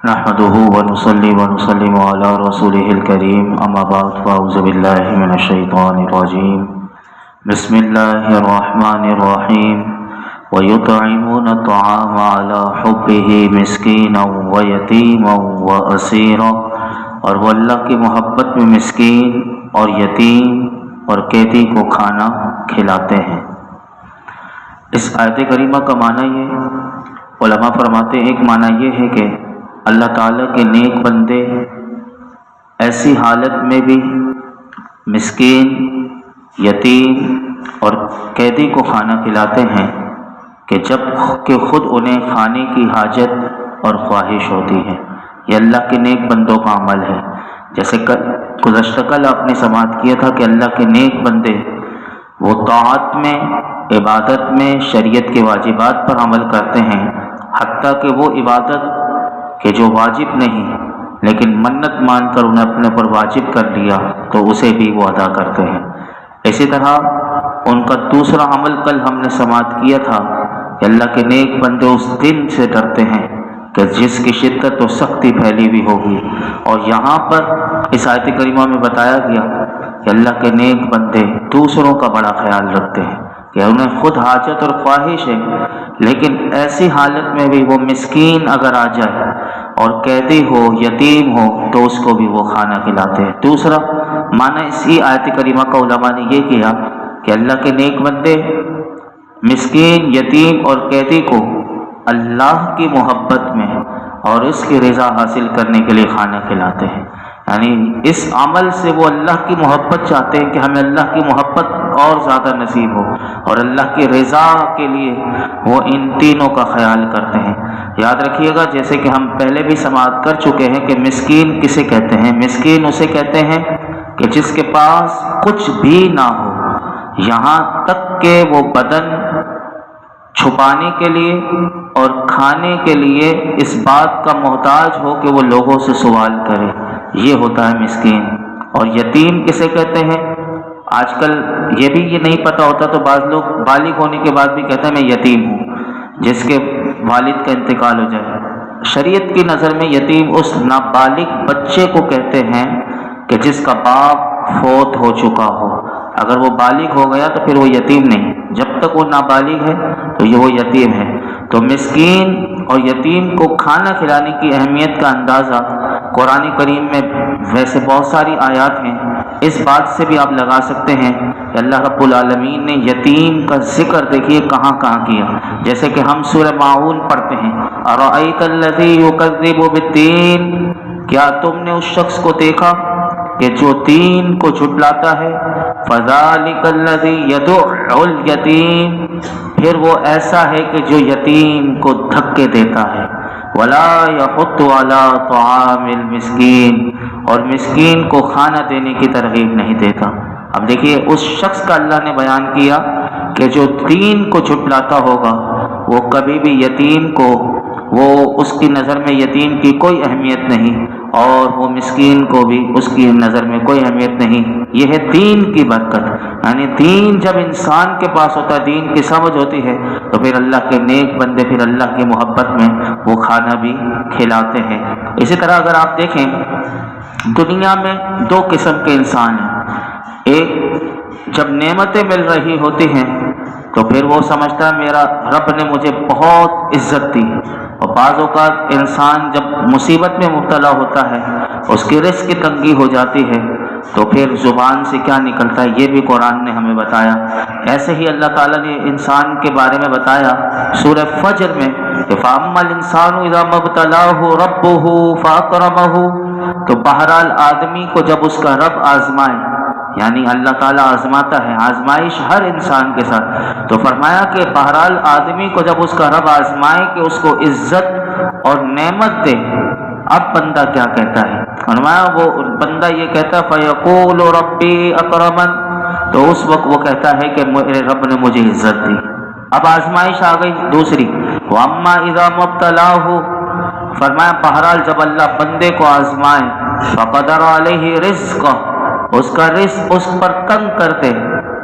نحمده ونصلي ونسلم على رسوله الكريم اما بعد فاعوذ بالله من الشيطان الرجيم بسم الله الرحمن الرحيم ويطعمون الطعام على حبه مسكينا ويتيما واسيرا، اور وہ اللہ کی محبت میں مسکین اور یتیم اور قیدی کو کھانا کھلاتے ہیں۔ اس آیت کریمہ کا معنی یہ علماء فرماتے ہیں، ایک معنی یہ ہے کہ اللہ تعالیٰ کے نیک بندے ایسی حالت میں بھی مسکین، یتیم اور قیدی کو کھانا کھلاتے ہیں کہ جب کہ خود انہیں کھانے کی حاجت اور خواہش ہوتی ہے۔ یہ اللہ کے نیک بندوں کا عمل ہے۔ جیسے گزشتہ کل آپ نے سماعت کیا تھا کہ اللہ کے نیک بندے وہ طاعت میں، عبادت میں شریعت کے واجبات پر عمل کرتے ہیں، حتیٰ کہ وہ عبادت کہ جو واجب نہیں لیکن منت مان کر انہیں اپنے پر واجب کر لیا تو اسے بھی وہ ادا کرتے ہیں۔ اسی طرح ان کا دوسرا عمل کل ہم نے سماعت کیا تھا کہ اللہ کے نیک بندے اس دن سے ڈرتے ہیں کہ جس کی شدت و سختی پھیلی ہوئی ہوگی، اور یہاں پر اس آیت کریمہ میں بتایا گیا کہ اللہ کے نیک بندے دوسروں کا بڑا خیال رکھتے ہیں کہ انہیں خود حاجت اور خواہش ہے، لیکن ایسی حالت میں بھی وہ مسکین اگر آ جائے اور قیدی ہو، یتیم ہو، تو اس کو بھی وہ کھانا کھلاتے ہیں۔ دوسرا معنی اسی آیت کریمہ کا علماء نے یہ کیا کہ اللہ کے نیک بندے مسکین، یتیم اور قیدی کو اللہ کی محبت میں اور اس کی رضا حاصل کرنے کے لیے کھانا کھلاتے ہیں، یعنی اس عمل سے وہ اللہ کی محبت چاہتے ہیں کہ ہمیں اللہ کی محبت اور زیادہ نصیب ہو، اور اللہ کی رضا کے لیے وہ ان تینوں کا خیال کرتے ہیں۔ یاد رکھیے گا، جیسے کہ ہم پہلے بھی سماعت کر چکے ہیں کہ مسکین کسے کہتے ہیں؟ مسکین اسے کہتے ہیں کہ جس کے پاس کچھ بھی نہ ہو، یہاں تک کہ وہ بدن چھپانے کے لیے اور کھانے کے لیے اس بات کا محتاج ہو کہ وہ لوگوں سے سوال کرے، یہ ہوتا ہے مسکین۔ اور یتیم کسے کہتے ہیں؟ آج کل یہ نہیں پتہ ہوتا تو بعض لوگ بالغ ہونے کے بعد بھی کہتے ہیں میں یتیم ہوں، جس کے والد کا انتقال ہو جائے۔ شریعت کی نظر میں یتیم اس نابالغ بچے کو کہتے ہیں کہ جس کا باپ فوت ہو چکا ہو۔ اگر وہ بالغ ہو گیا تو پھر وہ یتیم نہیں، جب تک وہ نابالغ ہے تو یہ وہ یتیم ہے۔ تو مسکین اور یتیم کو کھانا کھلانے کی اہمیت کا اندازہ قرآن کریم میں ویسے بہت ساری آیات ہیں، اس بات سے بھی آپ لگا سکتے ہیں کہ اللہ رب العالمین نے یتیم کا ذکر دیکھیے کہاں کہاں کیا۔ جیسے کہ ہم سورہ ماعون پڑھتے ہیں، ارأیت الذی یکذب بالدین، کیا تم نے اس شخص کو دیکھا کہ جو دین کو جھٹلاتا ہے؟ فذلک الذی یدع الیتیم، پھر وہ ایسا ہے کہ جو یتیم کو دھکے دیتا ہے، ولا یحض علی طعام المسکین، اور مسکین کو کھانا دینے کی ترغیب نہیں دیتا۔ اب دیکھیے اس شخص کا اللہ نے بیان کیا کہ جو دین کو جھٹلاتا ہوگا وہ کبھی بھی یتیم کو، وہ اس کی نظر میں یتیم کی کوئی اہمیت نہیں، اور وہ مسکین کو بھی اس کی نظر میں کوئی اہمیت نہیں۔ یہ ہے دین کی برکت، یعنی دین جب انسان کے پاس ہوتا ہے، دین کی سمجھ ہوتی ہے، تو پھر اللہ کے نیک بندے پھر اللہ کی محبت میں وہ کھانا بھی کھلاتے ہیں۔ اسی طرح اگر آپ دیکھیں دنیا میں دو قسم کے انسان ہیں، ایک جب نعمتیں مل رہی ہوتی ہیں تو پھر وہ سمجھتا ہے میرا رب نے مجھے بہت عزت دی، اور بعض اوقات انسان جب مصیبت میں مبتلا ہوتا ہے، اس کی رزق کی تنگی ہو جاتی ہے، تو پھر زبان سے کیا نکلتا ہے یہ بھی قرآن نے ہمیں بتایا۔ ایسے ہی اللہ تعالیٰ نے انسان کے بارے میں بتایا سورہ فجر میں کہ فَأَمَّا الْإِنسَانُ إِذَا مَا ابْتَلَاهُ رَبُّهُ فَأَكْرَمَهُ، تو بہرحال آدمی کو جب اس کا رب آزمائے، یعنی اللہ تعالیٰ آزماتا ہے، آزمائش ہر انسان کے ساتھ، تو فرمایا کہ بہرحال آدمی کو جب اس کا رب آزمائے کہ اس کو عزت اور نعمت دے، اب بندہ کیا کہتا ہے؟ فرمایا وہ بندہ یہ کہتا ہے فَيَقُولُ رَبِّي أَكْرَمَنِ، تو اس وقت وہ کہتا ہے کہ میرے رب نے مجھے عزت دی۔ اب آزمائش آ گئی دوسری، وَأَمَّا إِذَا مَا ابْتَلَاهُ، فرمایا بہرحال جب اللہ بندے کو آزمائے فَقَدَرَ عَلَيْهِ رِزْقَهُ، اس کا رزق اس پر تنگ کر دے،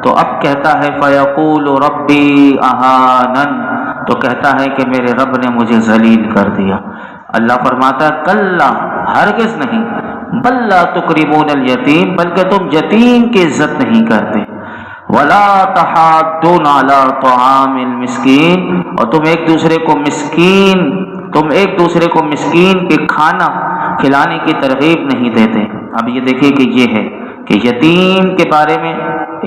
تو اب کہتا ہے فَيَقُولُ رَبِّي أَهَانَنِ، تو کہتا ہے کہ میرے رب نے مجھے ذلیل کر دیا۔ اللہ فرماتا ہے کلا، ہرگز نہیں، بل لا تکرمون الیتیم، بلکہ تم یتیم کی عزت نہیں کرتے، ولا تحاضون علی طعام المسکین، اور تم ایک دوسرے کو مسکین کے کھانا کھلانے کی ترغیب نہیں دیتے۔ اب یہ دیکھیے کہ یہ ہے کہ یتیم کے بارے میں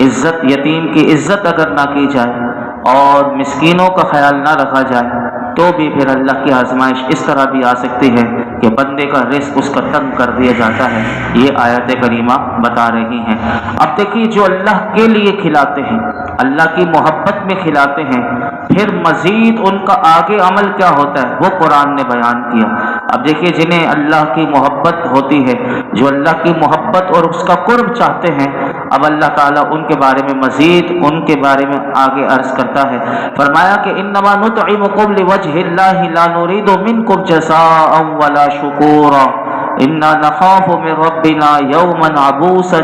عزت، یتیم کی عزت اگر نہ کی جائے اور مسکینوں کا خیال نہ رکھا جائے تو بھی پھر اللہ کی آزمائش اس طرح بھی آ سکتی ہے کہ بندے کا رزق اس کا تنگ کر دیا جاتا ہے۔ یہ آیت کریمہ بتا رہی ہیں۔ اب دیکھیے جو اللہ کے لیے کھلاتے ہیں، اللہ کی محبت میں کھلاتے ہیں، پھر مزید ان کا آگے عمل کیا ہوتا ہے وہ قرآن نے بیان کیا۔ اب دیکھیے جنہیں اللہ کی محبت ہوتی ہے، جو اللہ کی محبت اور اس کا قرب چاہتے ہیں، اب اللہ تعالیٰ ان کے بارے میں مزید ان کے بارے میں آگے عرض کرتا ہے۔ فرمایا کہ انما نطعمکم لوجہ اللہ لا نرید منکم جزاء ولا شکورا انا نخاف من ربنا یوما عبوسا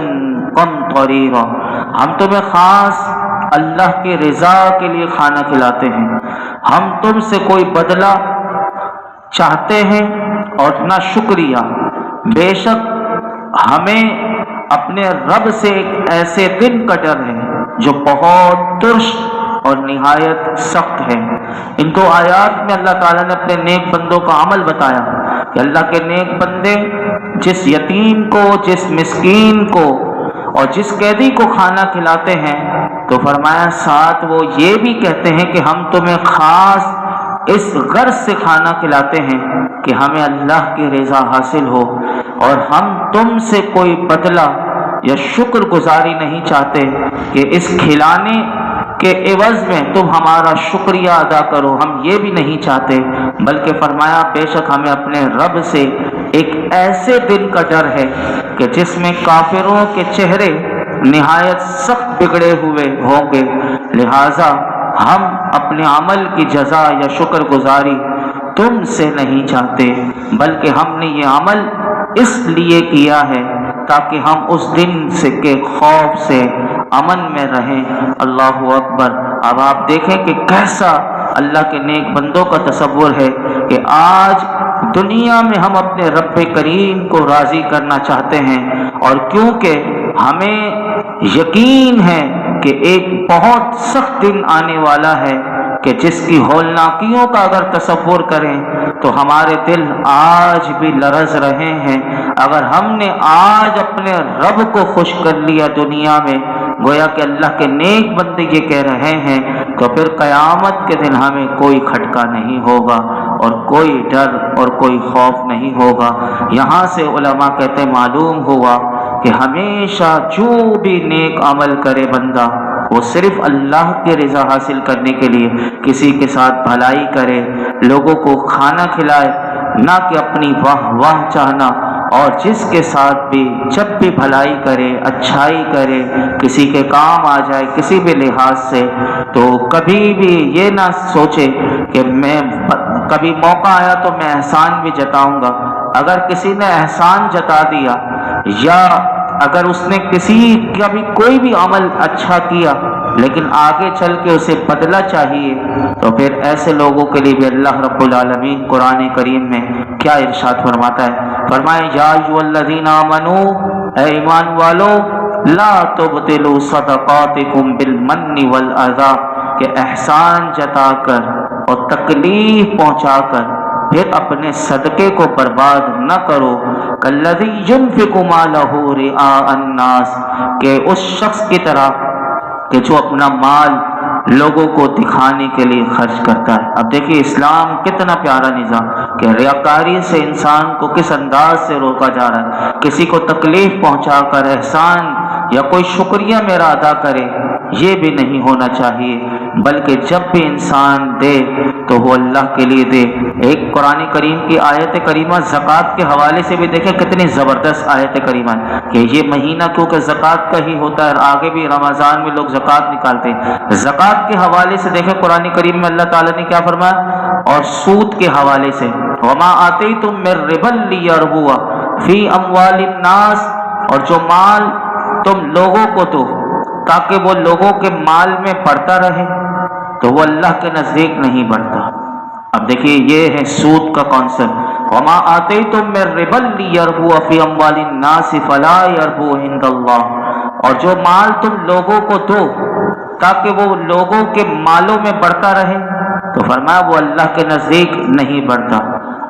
قمطریرا، ہم تمہیں خاص اللہ کی رضا کے لیے کھانا کھلاتے ہیں، ہم تم سے کوئی بدلہ چاہتے ہیں اور نہ شکریہ، بے شک ہمیں اپنے رب سے ایک ایسے دن کا ڈر ہے جو بہت ترش اور نہایت سخت ہے۔ ان دو آیات میں اللہ تعالیٰ نے اپنے نیک بندوں کا عمل بتایا کہ اللہ کے نیک بندے جس یتیم کو، جس مسکین کو اور جس قیدی کو کھانا کھلاتے ہیں تو فرمایا ساتھ وہ یہ بھی کہتے ہیں کہ ہم تمہیں خاص اس غرض سے کھانا کھلاتے ہیں کہ ہمیں اللہ کی رضا حاصل ہو، اور ہم تم سے کوئی بدلہ یا شکر گزاری نہیں چاہتے کہ اس کھلانے کے عوض میں تم ہمارا شکریہ ادا کرو، ہم یہ بھی نہیں چاہتے، بلکہ فرمایا بے شک ہمیں اپنے رب سے ایک ایسے دن کا ڈر ہے کہ جس میں کافروں کے چہرے نہایت سخت بگڑے ہوئے ہوں گے، لہذا ہم اپنے عمل کی جزا یا شکر گزاری تم سے نہیں چاہتے، بلکہ ہم نے یہ عمل اس لیے کیا ہے تاکہ ہم اس دن سے کے خوف سے امن میں رہیں۔ اللہ اکبر۔ اب آپ دیکھیں کہ کیسا اللہ کے نیک بندوں کا تصور ہے کہ آج دنیا میں ہم اپنے رب کریم کو راضی کرنا چاہتے ہیں، اور کیونکہ ہمیں یقین ہے کہ ایک بہت سخت دن آنے والا ہے کہ جس کی ہولناکیوں کا اگر تصور کریں تو ہمارے دل آج بھی لرز رہے ہیں۔ اگر ہم نے آج اپنے رب کو خوش کر لیا دنیا میں، گویا کہ اللہ کے نیک بندے یہ کہہ رہے ہیں، تو پھر قیامت کے دن ہمیں کوئی کھٹکا نہیں ہوگا اور کوئی ڈر اور کوئی خوف نہیں ہوگا۔ یہاں سے علماء کہتے معلوم ہوا کہ ہمیشہ جو بھی نیک عمل کرے بندہ وہ صرف اللہ کی رضا حاصل کرنے کے لیے کسی کے ساتھ بھلائی کرے، لوگوں کو کھانا کھلائے، نہ کہ اپنی واہ چاہنا، اور جس کے ساتھ بھی جب بھی بھلائی کرے، اچھائی کرے، کسی کے کام آ جائے کسی بھی لحاظ سے، تو کبھی بھی یہ نہ سوچے کہ میں کبھی موقع آیا تو میں احسان بھی جتاؤں گا۔ اگر کسی نے احسان جتا دیا یا اگر اس نے کسی کا بھی کوئی بھی عمل اچھا کیا لیکن آگے چل کے اسے بدلہ چاہیے، تو پھر ایسے لوگوں کے لیے بھی اللہ رب العالمین قرآن کریم میں کیا ارشاد فرماتا ہے؟ فرمائے یا ایھا الذین آمنو، اے ایمان والو، لا تبطلوا صدقاتکم بالمن والاذی، کہ احسان جتا کر اور تکلیف پہنچا کر پھر اپنے صدقے کو برباد نہ کرو، کالذی ینفق مالہ رئاء الناس، کہ اس شخص کی طرح کہ جو اپنا مال لوگوں کو دکھانے کے لیے خرچ کرتا ہے۔ اب دیکھیے اسلام کتنا پیارا نظام کہ ریاکاری سے انسان کو کس انداز سے روکا جا رہا ہے، کسی کو تکلیف پہنچا کر احسان یا کوئی شکریہ میرا ادا کرے یہ بھی نہیں ہونا چاہیے، بلکہ جب بھی انسان دے تو وہ اللہ کے لیے دے۔ ایک قرآن کریم کی آیت کریمہ زکوٰۃ کے حوالے سے بھی دیکھیں کتنی زبردست آیت کریمہ ہے کہ یہ مہینہ کیونکہ زکوٰۃ کا ہی ہوتا ہے اور آگے بھی رمضان میں لوگ زکوٰۃ نکالتے ہیں۔ زکوٰۃ کے حوالے سے دیکھیں قرآن کریم میں اللہ تعالیٰ نے کیا فرمایا، اور سود کے حوالے سے وَمَا آتَيْتُم مِّن رِّبًا لِّيَرْبُوَ فِي أَمْوَالِ النَّاسِ، اور جو مال تم لوگوں کو دو تاکہ وہ لوگوں کے مال میں بڑھتا رہے تو وہ اللہ کے نزدیک نہیں بڑھتا۔ اب دیکھیے یہ ہے سود کا کانسیپٹ وما آتیتم من ربا لیربو فی اموال الناس فلا یربو عند اللہ، اور جو مال تم لوگوں کو دو تاکہ وہ لوگوں کے مالوں میں بڑھتا رہے، تو فرمایا وہ اللہ کے نزدیک نہیں بڑھتا۔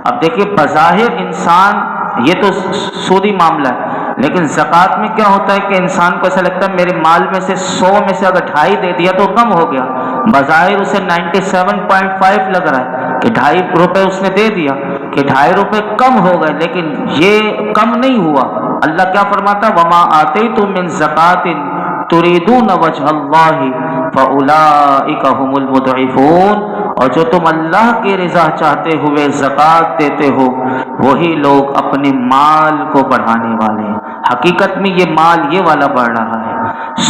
اب دیکھیے بظاہر انسان یہ تو سودی معاملہ ہے، لیکن زکوٰۃ میں کیا ہوتا ہے کہ انسان کو ایسا لگتا ہے میرے مال میں سے 100 میں سے اگر 2.5 دے دیا تو کم ہو گیا، بظاہر اسے 97.5 لگ رہا ہے کہ 2.5 روپے اس نے دے دیا کہ 2.5 روپے کم ہو گئے، لیکن یہ کم نہیں ہوا۔ اللہ کیا فرماتا وما آتیتم من زکوٰۃ تریدون وجہ اللہ فاولئک هم المضعفون، اور جو تم اللہ کی رضا چاہتے ہوئے زکوٰۃ دیتے ہو وہی لوگ اپنے مال کو بڑھانے والے ہیں۔ حقیقت میں یہ مال یہ والا بڑھ رہا ہے،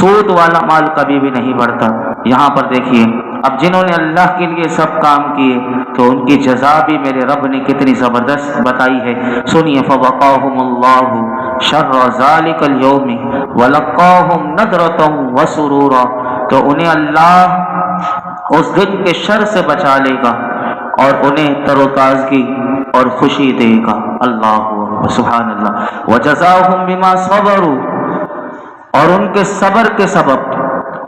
سود والا مال کبھی بھی نہیں بڑھتا۔ یہاں پر دیکھیے اب جنہوں نے اللہ کے لیے سب کام کیے تو ان کی جزا بھی میرے رب نے کتنی زبردست بتائی ہے، سنیے فوقاہم اللہ شر ذلک اليوم ولقاہم نضرۃ وسرورا، تو انہیں اللہ اس دن کے شر سے بچا لے گا اور انہیں تر و تازگی اور خوشی دے گا۔ اللہ اکبر، سبحان اللہ۔ وجزاہم بما صبروا، اور ان کے صبر کے سبب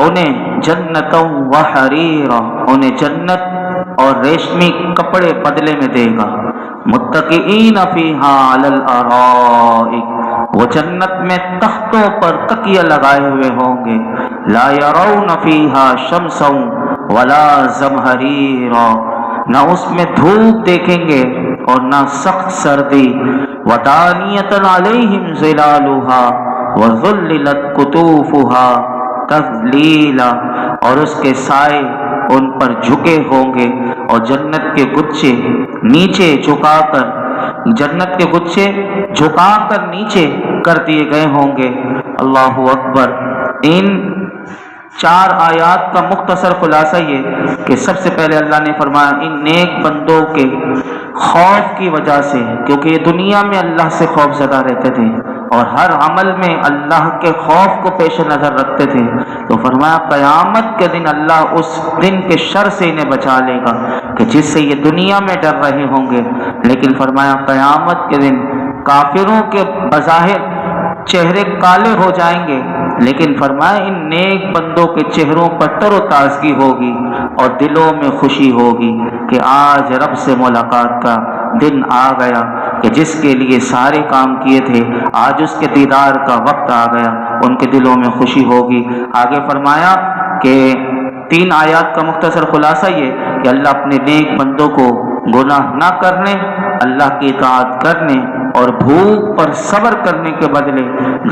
انہیں جنت و حریرا، انہیں جنت اور ریشمی کپڑے بدلے میں دے گا۔ متکئین فیہا علی الارائک، وہ جنت میں تختوں پر تکیہ لگائے ہوئے ہوں گے۔ لا یرون فیہا شمسا ولا زمہریرا، نہ اس میں دھوپ دیکھیں گے اور نہ سخت سردی۔ ودانیۃ علیہم ظلالھا وذللت قطوفھا تذلیلا، اور اس کے سائے ان پر جھکے ہوں گے اور جنت کے گچھے نیچے جھکا کر، جنت کے گچھے جھکا کر نیچے کر دیے گئے ہوں گے۔ اللہ اکبر۔ ان 4 آیات کا مختصر خلاصہ یہ کہ سب سے پہلے اللہ نے فرمایا ان نیک بندوں کے خوف کی وجہ سے، کیونکہ یہ دنیا میں اللہ سے خوف زدہ رہتے تھے اور ہر عمل میں اللہ کے خوف کو پیش نظر رکھتے تھے، تو فرمایا قیامت کے دن اللہ اس دن کے شر سے انہیں بچا لے گا کہ جس سے یہ دنیا میں ڈر رہے ہوں گے، لیکن فرمایا قیامت کے دن کافروں کے بظاہر چہرے کالے ہو جائیں گے، لیکن فرمایا ان نیک بندوں کے چہروں پر تر و تازگی ہوگی اور دلوں میں خوشی ہوگی کہ آج رب سے ملاقات کا دن آ گیا، کہ جس کے لیے سارے کام کیے تھے آج اس کے دیدار کا وقت آ گیا، ان کے دلوں میں خوشی ہوگی۔ آگے فرمایا کہ 3 آیات کا مختصر خلاصہ یہ کہ اللہ اپنے نیک بندوں کو گناہ نہ کرنے، اللہ کی اطاعت کرنے اور بھوک پر صبر کرنے کے بدلے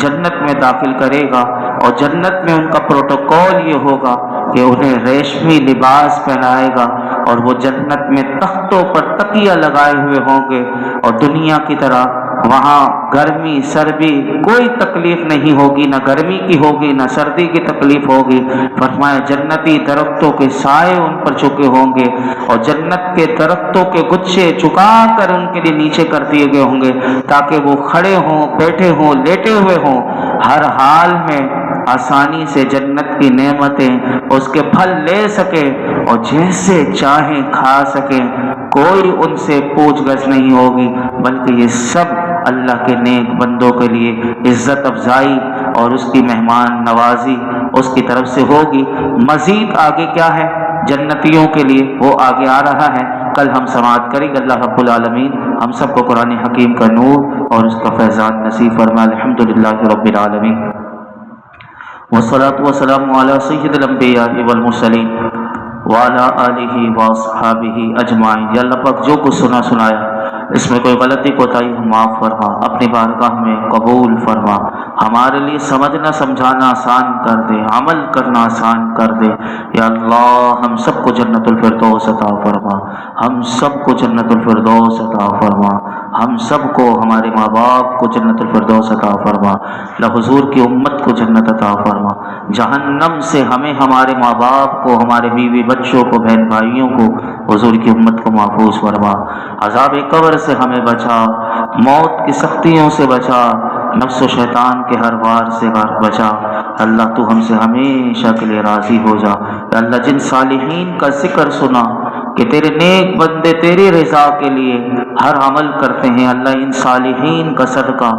جنت میں داخل کرے گا، اور جنت میں ان کا پروٹوکول یہ ہوگا کہ انہیں ریشمی لباس پہنائے گا اور وہ جنت میں تختوں پر تکیہ لگائے ہوئے ہوں گے، اور دنیا کی طرح وہاں گرمی سردی کوئی تکلیف نہیں ہوگی، نہ گرمی کی ہوگی نہ سردی کی تکلیف ہوگی۔ فرمایا جنتی درختوں کے سائے ان پر چکے ہوں گے اور جنت کے درختوں کے گچھے چکا کر ان کے لیے نیچے کر دیے گئے ہوں گے تاکہ وہ کھڑے ہوں، بیٹھے ہوں، لیٹے ہوئے ہوں، ہر حال میں آسانی سے جنت کی نعمتیں اس کے پھل لے سکے اور جیسے چاہیں کھا سکیں، کوئی ان سے پوچھ گچھ نہیں ہوگی، بلکہ یہ سب اللہ کے نیک بندوں کے لیے عزت افزائی اور اس کی مہمان نوازی اس کی طرف سے ہوگی۔ مزید آگے کیا ہے جنتیوں کے لیے وہ آگے آ رہا ہے، کل ہم سماعت کریں گے۔ اللہ رب العالمین ہم سب کو قرآن حکیم کا نور اور اس کا فیضان نصیب فرمائے۔ الحمدللہ رب العالمین، والصلاة والسلام علی سید الانبیاء والمرسلین وعلی آلہ واصحابہ اجمعین۔ یا اللہ پاک جو کچھ سنایا اس میں کوئی غلطی کوتاہی معاف فرما، اپنی بارگاہ میں قبول فرما، ہمارے لیے سمجھنا سمجھانا آسان کر دے، عمل کرنا آسان کر دے۔ یا اللہ ہم سب کو جنت الفردوس عطا فرما، ہم سب کو جنت الفردوس عطا فرما، ہم سب کو ہمارے ماں باپ کو جنت الفردوس عطا فرما، حضور کی امت کو جنت عطا فرما، جہنم سے ہمیں، ہمارے ماں باپ کو، ہمارے بیوی بچوں کو، بہن بھائیوں کو، حضور کی امت کو محفوظ فرما، عذاب قبر سے ہمیں بچا، موت کی سختیوں سے بچا، نفس و شیطان کے ہر وار سے بچا۔ اللہ تو ہم سے ہمیشہ کے لیے راضی ہو جا۔ اللہ جن صالحین کا ذکر سنا کہ تیرے نیک بندے تیری رضا کے لیے ہر عمل کرتے ہیں۔ اللہ ان صالحین کا صدقہ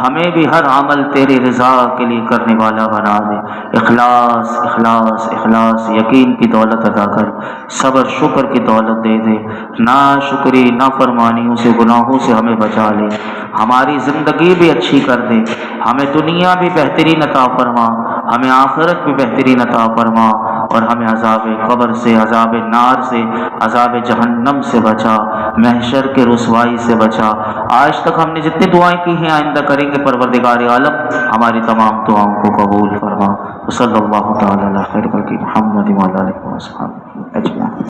ہمیں بھی ہر عمل تیری رضا کے لیے کرنے والا بنا دے۔ اخلاص اخلاص اخلاص، یقین کی دولت عطا کر، صبر شکر کی دولت دے دے، ناشکری نافرمانیوں سے گناہوں سے ہمیں بچا لے، ہماری زندگی بھی اچھی کر دے، ہمیں دنیا بھی بہترین عطا فرما، ہمیں آخرت بھی بہترین عطا فرما، اور ہمیں عذاب قبر سے، عذاب نار سے، عذاب جہنم سے بچا، محشر کے رسوائی سے بچا۔ آج تک ہم نے جتنی دعائیں کی ہیں آئندہ کریں گے، پروردگار عالم ہماری تمام دعاؤں کو قبول فرما۔ صلی اللہ تعالی علی خیر خلق محمد وعلی آلہ وصحبہ اجمعین۔